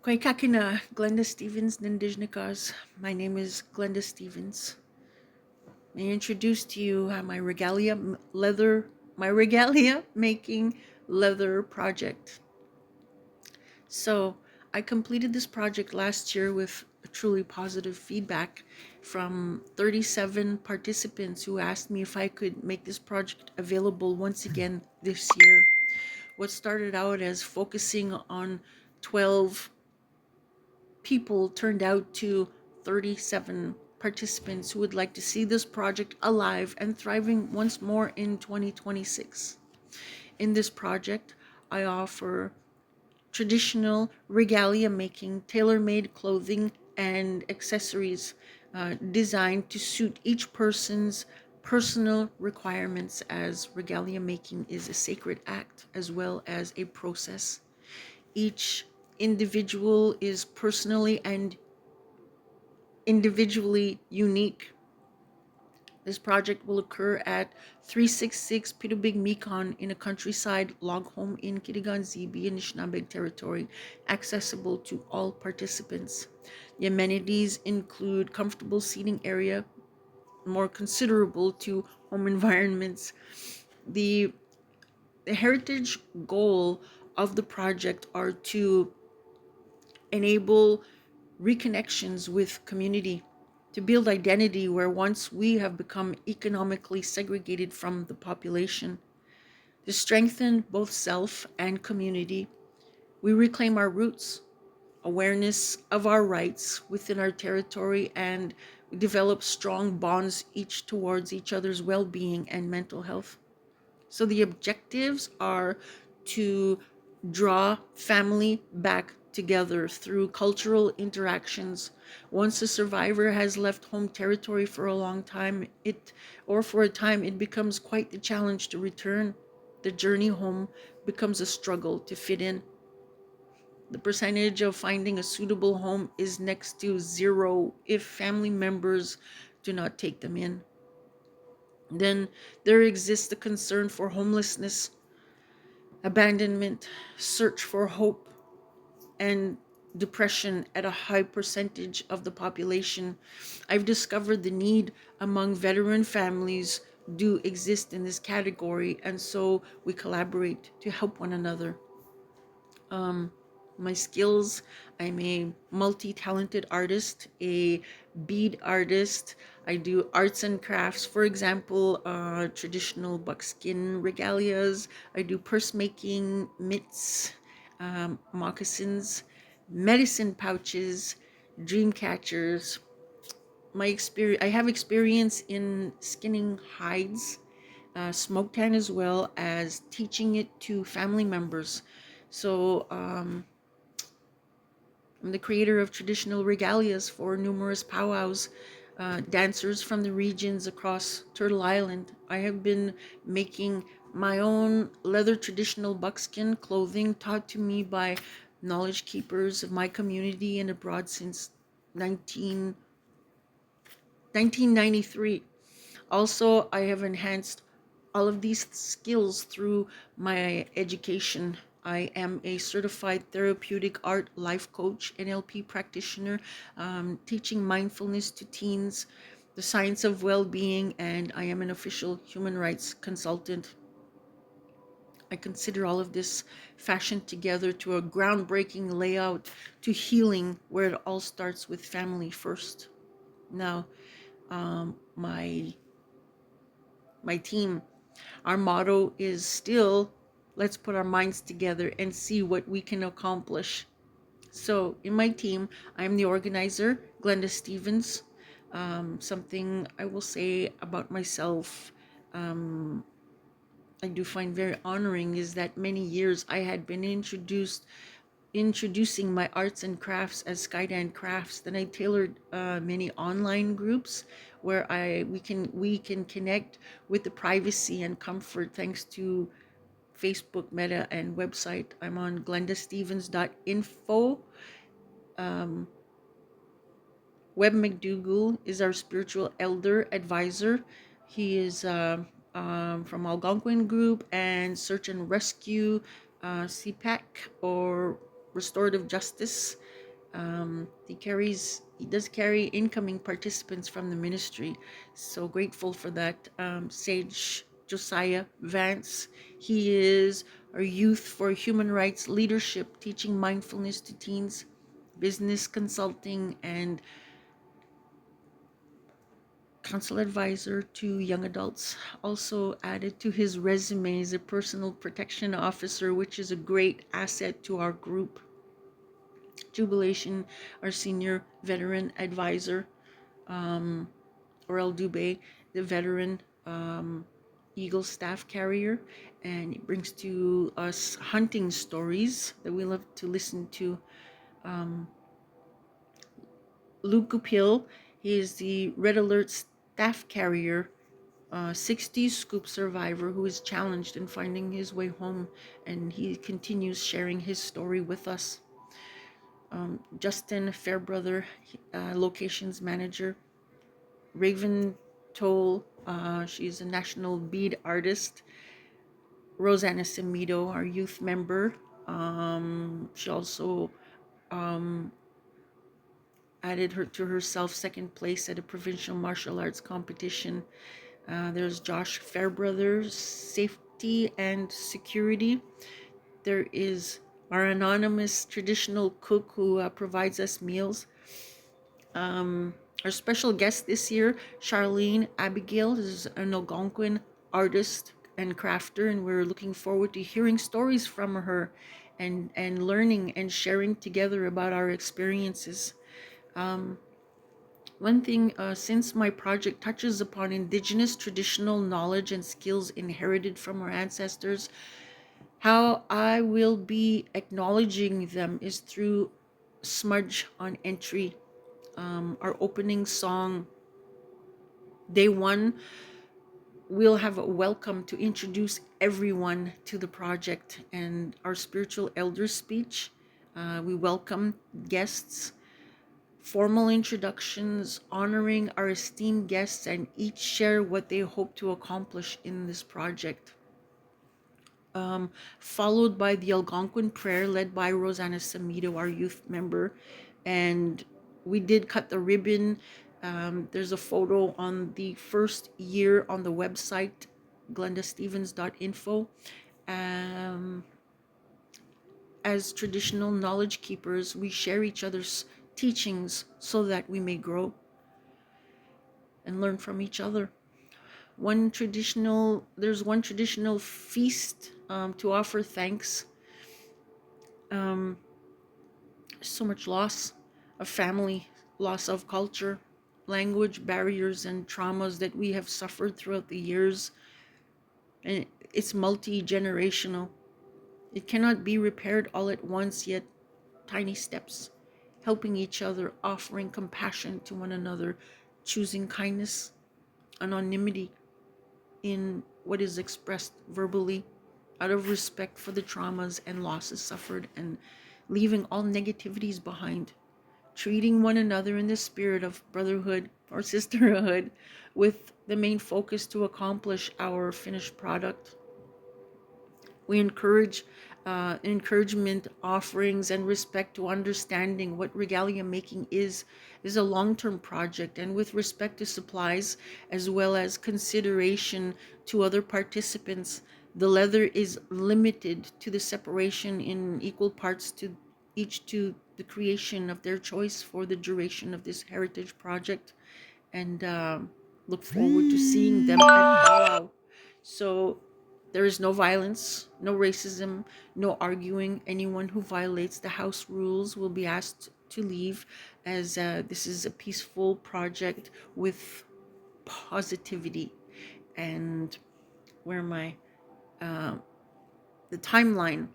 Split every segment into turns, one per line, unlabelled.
Kwaikakina, Glenda Stevens Nindijnikas. My name is Glenda Stevens. May I introduce to you my regalia making leather project. So I completed this project last year with truly positive feedback from 37 participants who asked me if I could make this project available once again this year. What started out as focusing on 12 people turned out to 37 participants who would like to see this project alive and thriving once more in 2026. In this project, I offer traditional regalia making, tailor made clothing and accessories designed to suit each person's personal requirements, as regalia making is a sacred act as well as a process. Each individual is personally and individually unique. This project will occur at 366 Pitubig Mikon in a countryside log home in Kitigan Zibi, Anishinabeg territory, accessible to all participants. The amenities include comfortable seating area, more considerable to home environments. The, the heritage goal of the project are to enable reconnections with community, to build identity where once we have become economically segregated from the population, to strengthen both self and community. We reclaim our roots, awareness of our rights within our territory, and we develop strong bonds each towards each other's well-being and mental health. So the objectives are to draw family back together through cultural interactions. Once a survivor has left home territory for a long time, for a time, it becomes quite the challenge to return. The journey home becomes a struggle to fit in. The percentage of finding a suitable home is next to zero if family members do not take them in. Then there exists the concern for homelessness, abandonment, search for hope, and depression at a high percentage of the population. I've discovered the need among veteran families do exist in this category, and so we collaborate to help one another. My skills: I'm a multi-talented artist, a bead artist. I do arts and crafts, for example, traditional buckskin regalias. I do purse making, mitts, moccasins, medicine pouches, dream catchers. I have experience in skinning hides, smoke tan, as well as teaching it to family members. So I'm the creator of traditional regalias for numerous powwows, dancers from the regions across Turtle Island. I have been making my own leather traditional buckskin clothing taught to me by knowledge keepers of my community and abroad since 1993. Also, I have enhanced all of these skills through my education. I am a certified therapeutic art life coach, NLP practitioner, teaching mindfulness to teens, the science of well-being, and I am an official human rights consultant. I consider all of this fashioned together to a groundbreaking layout to healing, where it all starts with family first. Now, my team, our motto is still, let's put our minds together and see what we can accomplish. So in my team, I'm the organizer, Glenda Stevens. Something I will say about myself, I do find very honoring, is that many years I had been introducing my arts and crafts as Skydan Crafts. Then I tailored many online groups where we can connect with the privacy and comfort thanks to Facebook, Meta, and website. I'm on glendastevens.info. Webb McDougall is our spiritual elder advisor. He is from Algonquin Group and Search and Rescue, CPAC, or Restorative Justice. He does carry incoming participants from the ministry. So grateful for that. Sage Josiah Vance. He is our youth for human rights leadership, teaching mindfulness to teens, business consulting, and counsel advisor to young adults. Also added to his resume is a personal protection officer, which is a great asset to our group. Jubilation, our senior veteran advisor, Aurel Dubé, the veteran Eagle staff carrier, and it brings to us hunting stories that we love to listen to. Luke Gupil, he is the Red Alert staff carrier, 60s scoop survivor who is challenged in finding his way home, and he continues sharing his story with us. Justin Fairbrother, locations manager. Raven Toll, she's a national bead artist. Rosanna Semito, our youth member. She also added her to herself second place at a provincial martial arts competition. There's Josh Fairbrother, safety and security. There is our anonymous traditional cook who provides us meals. Our special guest this year, Charlene Abigail, is an Algonquin artist and crafter, and we're looking forward to hearing stories from her and learning and sharing together about our experiences. One thing, since my project touches upon Indigenous traditional knowledge and skills inherited from our ancestors, how I will be acknowledging them is through Smudge on Entry. Our opening song, Day One, we'll have a welcome to introduce everyone to the project, and our spiritual elder speech. We welcome guests, formal introductions, honoring our esteemed guests, and each share what they hope to accomplish in this project. Followed by the Algonquin prayer led by Rosanna Semito, our youth member. And we did cut the ribbon. There's a photo on the first year on the website, glendastevens.info. As traditional knowledge keepers, we share each other's teachings so that we may grow and learn from each other. There's one traditional feast to offer thanks. So much loss of family, loss of culture, language barriers, and traumas that we have suffered throughout the years. And it's multi-generational. It cannot be repaired all at once, yet tiny steps, helping each other, offering compassion to one another, choosing kindness, anonymity in what is expressed verbally, out of respect for the traumas and losses suffered, and leaving all negativities behind, treating one another in the spirit of brotherhood or sisterhood, with the main focus to accomplish our finished product. We encourage encouragement, offerings, and respect to understanding what regalia making is a long-term project, and with respect to supplies as well as consideration to other participants. The leather is limited to the separation in equal parts to each to the creation of their choice for the duration of this heritage project, and look forward to seeing them at powwow. So there is no violence, no racism, no arguing. Anyone who violates the house rules will be asked to leave, as this is a peaceful project with positivity. And where am I? The timeline.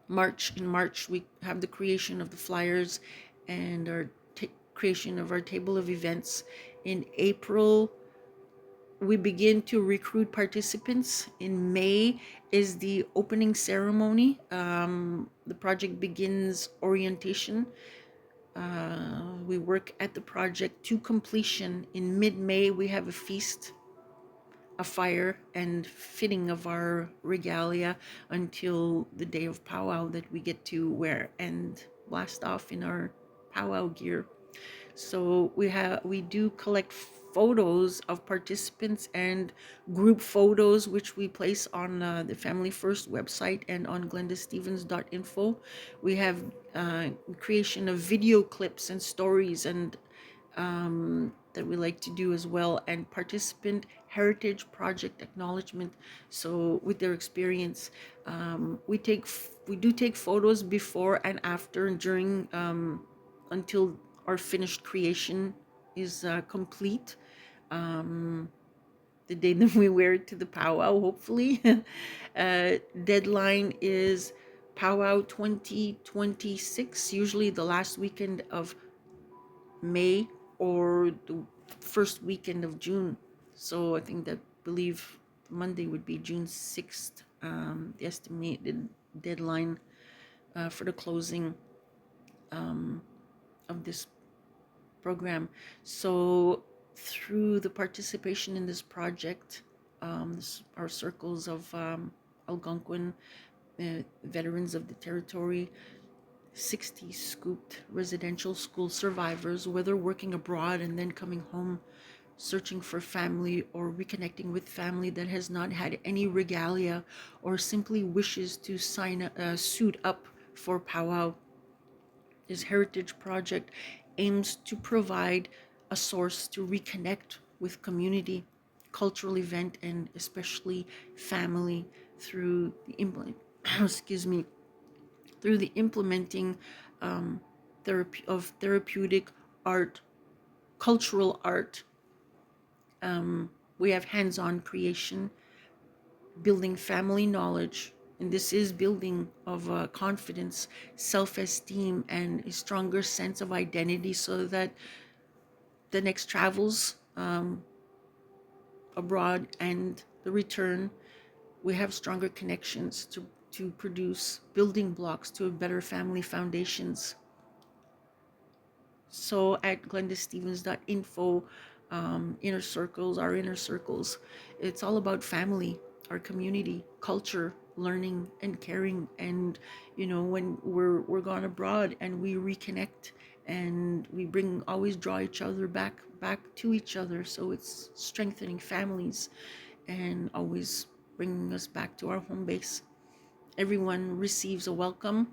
In March, we have the creation of the flyers and our creation of our table of events. In April, we begin to recruit participants. In May is the opening ceremony. The project begins orientation. We work at the project to completion. In mid-May, we have a feast, a fire, and fitting of our regalia until the day of powwow that we get to wear and blast off in our powwow gear. So we do collect photos of participants and group photos, which we place on the Family First website and on glendastevens.info. We have creation of video clips and stories and that we like to do as well, and participant heritage project acknowledgement. So with their experience, we do take photos before and after and during, until our finished creation is complete. The day that we wear it to the powwow, hopefully. Deadline is powwow 2026, usually the last weekend of May or the first weekend of June. So I think that believe Monday would be June 6th, the estimated deadline for the closing of this program. So through the participation in this project, our circles of Algonquin veterans of the territory, 60 scooped residential school survivors, whether working abroad and then coming home, searching for family or reconnecting with family that has not had any regalia or simply wishes to suit up for powwow. This heritage project aims to provide a source to reconnect with community, cultural event, and especially family through the excuse me, through the implementing therapeutic art, cultural art. We have hands-on creation, building family knowledge, and this is building of confidence, self-esteem, and a stronger sense of identity, so that the next travels abroad and the return, we have stronger connections to produce building blocks to a better family foundations. So at glendastevens.info, our inner circles, it's all about family, our community, culture, learning, and caring. And when we're gone abroad and we reconnect, and we always draw each other back to each other. So it's strengthening families and always bringing us back to our home base. Everyone receives a welcome,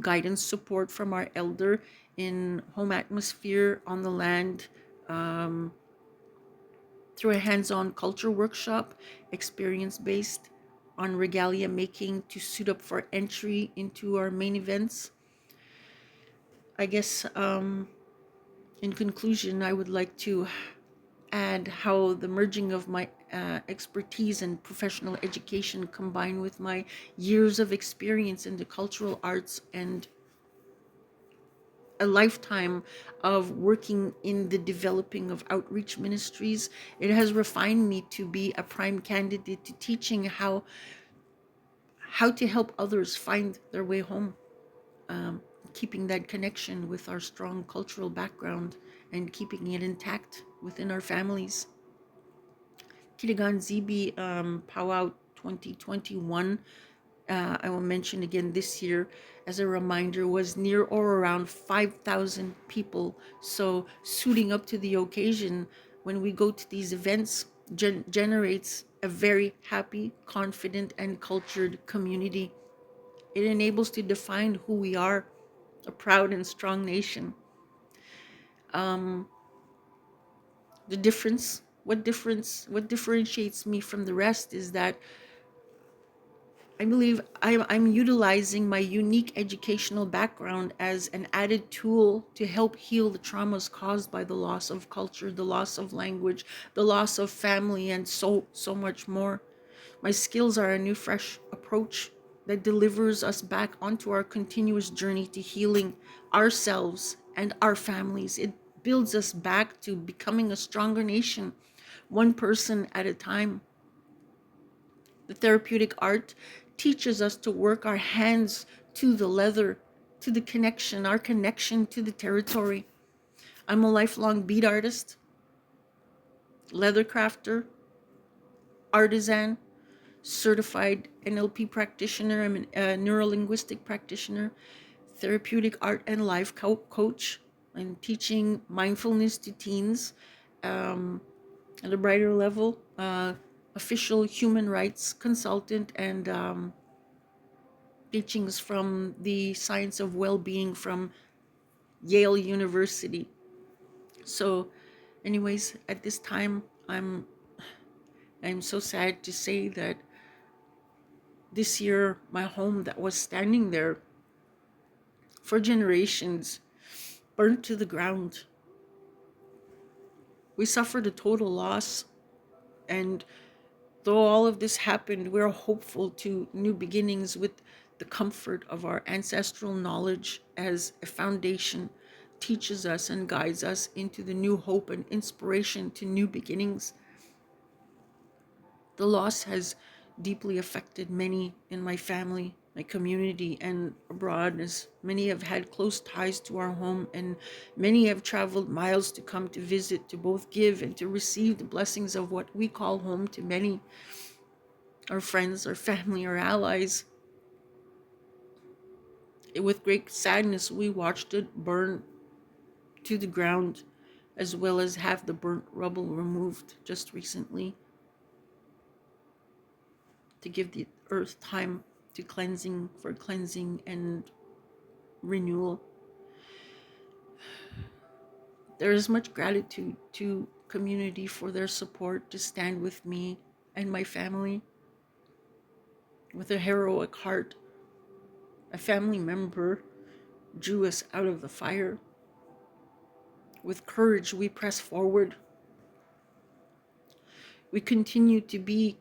guidance, support from our elder in home atmosphere on the land, through a hands-on culture workshop, experience-based on regalia making to suit up for entry into our main events. I guess in conclusion, I would like to add how the merging of my expertise and professional education combined with my years of experience in the cultural arts and a lifetime of working in the developing of outreach ministries, it has refined me to be a prime candidate to teaching how to help others find their way home, keeping that connection with our strong cultural background and keeping it intact within our families. Kitigan Zibi Powwow 2021, I will mention again this year as a reminder, was near or around 5,000 people. So suiting up to the occasion when we go to these events generates a very happy, confident, and cultured community. It enables to define who we are, a proud and strong nation. What differentiates me from the rest is that I believe I'm utilizing my unique educational background as an added tool to help heal the traumas caused by the loss of culture, the loss of language, the loss of family, and so much more. My skills are a new, fresh approach that delivers us back onto our continuous journey to healing ourselves and our families. It builds us back to becoming a stronger nation, one person at a time. The therapeutic art teaches us to work our hands to the leather, to the connection, our connection to the territory. I'm a lifelong bead artist, leather crafter, artisan, certified NLP practitioner. I'm a neurolinguistic practitioner, therapeutic art and life coach. I'm teaching mindfulness to teens at a brighter level, official human rights consultant, and teachings from the science of well-being from Yale University. So, anyways, at this time, I'm so sad to say that this year, my home that was standing there for generations burned to the ground. We suffered a total loss, and though all of this happened, we're hopeful to new beginnings with the comfort of our ancestral knowledge as a foundation teaches us and guides us into the new hope and inspiration to new beginnings. The loss has deeply affected many in my family, my community, and abroad, as many have had close ties to our home, and many have traveled miles to come to visit, to both give and to receive the blessings of what we call home to many, our friends, our family, our allies. With great sadness, we watched it burn to the ground, as well as have the burnt rubble removed just recently to give the earth time to cleansing and renewal. There is much gratitude to community for their support to stand with me and my family. With a heroic heart, a family member drew us out of the fire. With courage, we press forward. We continue to be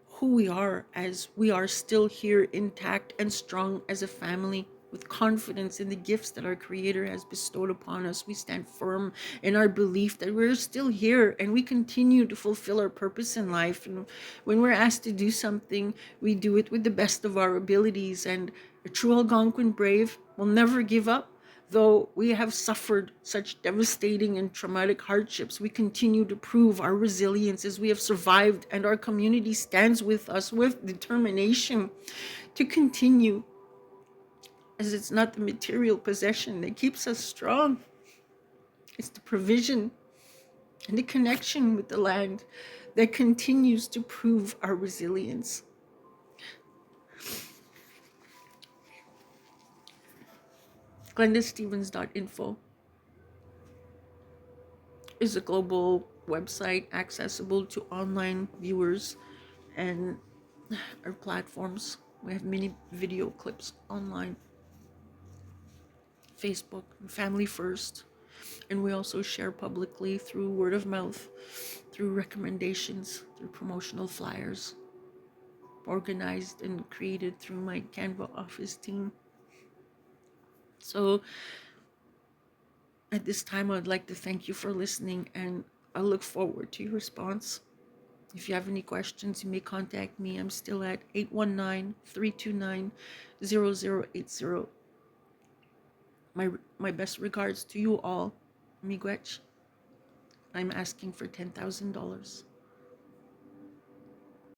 who we are, as we are still here intact and strong as a family. With confidence in the gifts that our Creator has bestowed upon us, we stand firm in our belief that we're still here and we continue to fulfill our purpose in life. And when we're asked to do something, we do it with the best of our abilities. And a true Algonquin brave will never give up. Though we have suffered such devastating and traumatic hardships, we continue to prove our resilience as we have survived, and our community stands with us with determination to continue, as it's not the material possession that keeps us strong. It's the provision and the connection with the land that continues to prove our resilience. GlendaStevens.info is a global website accessible to online viewers and our platforms. We have many video clips online, Facebook, Family First, and we also share publicly through word of mouth, through recommendations, through promotional flyers, organized and created through my Canva office team. So at this time, I'd like to thank you for listening, and I look forward to your response. If you have any questions, you may contact me. I'm still at 819-329-0080. My best regards to you all. Miigwech. I'm asking for $10,000.